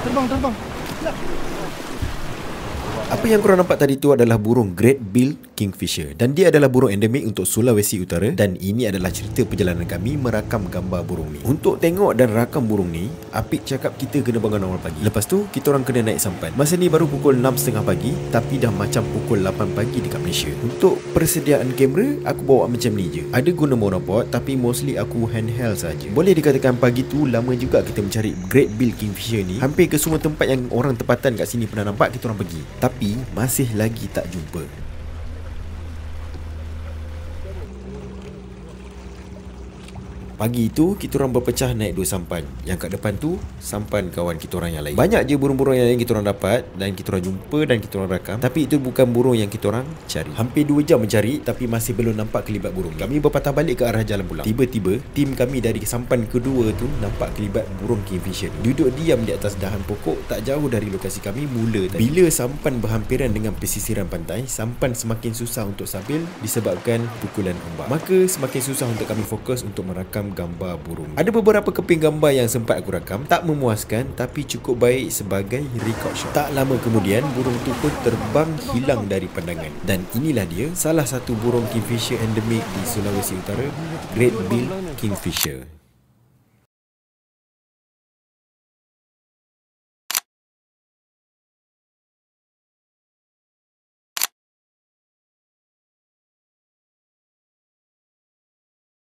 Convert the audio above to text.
Terbang. Apa yang korang nampak tadi tu adalah burung Great Bill Kingfisher, dan dia adalah burung endemik untuk Sulawesi Utara, dan ini adalah cerita perjalanan kami merakam gambar burung ni. Untuk tengok dan rakam burung ni, Apik cakap kita kena bangun awal pagi. Lepas tu kita orang kena naik sampan. Masa ni baru pukul 6.30 pagi, tapi dah macam pukul 8 pagi dekat Malaysia. Untuk persediaan kamera, aku bawa macam ni je. Ada guna monopod, tapi mostly aku handheld saja. Boleh dikatakan pagi tu lama juga kita mencari Great Bill Kingfisher ni. Hampir ke semua tempat yang orang tempatan kat sini pernah nampak, kita orang pergi, tapi masih lagi tak jumpa. Pagi itu, kita orang berpecah naik 2 sampan. Yang kat depan tu, sampan kawan kita orang yang lain. Banyak je burung-burung yang lain kita orang dapat, dan kita orang jumpa dan kita orang rakam. Tapi itu bukan burung yang kita orang cari. Hampir 2 jam mencari, tapi masih belum nampak kelibat burung. Kami berpatah balik ke arah jalan pulang. Tiba-tiba, tim kami dari sampan kedua tu nampak kelibat burung kingfisher. Duduk diam di atas dahan pokok, tak jauh dari lokasi kami mula tadi. Bila sampan berhampiran dengan pesisiran pantai, sampan semakin susah untuk sambil disebabkan pukulan ombak. Maka semakin susah untuk kami fokus untuk merakam gambar burung. Ada beberapa keping gambar yang sempat aku rakam, tak memuaskan tapi cukup baik sebagai record shot. Tak lama kemudian, burung tu pun terbang hilang dari pandangan. Dan inilah dia, salah satu burung kingfisher endemik di Sulawesi Utara, Great Bill Kingfisher.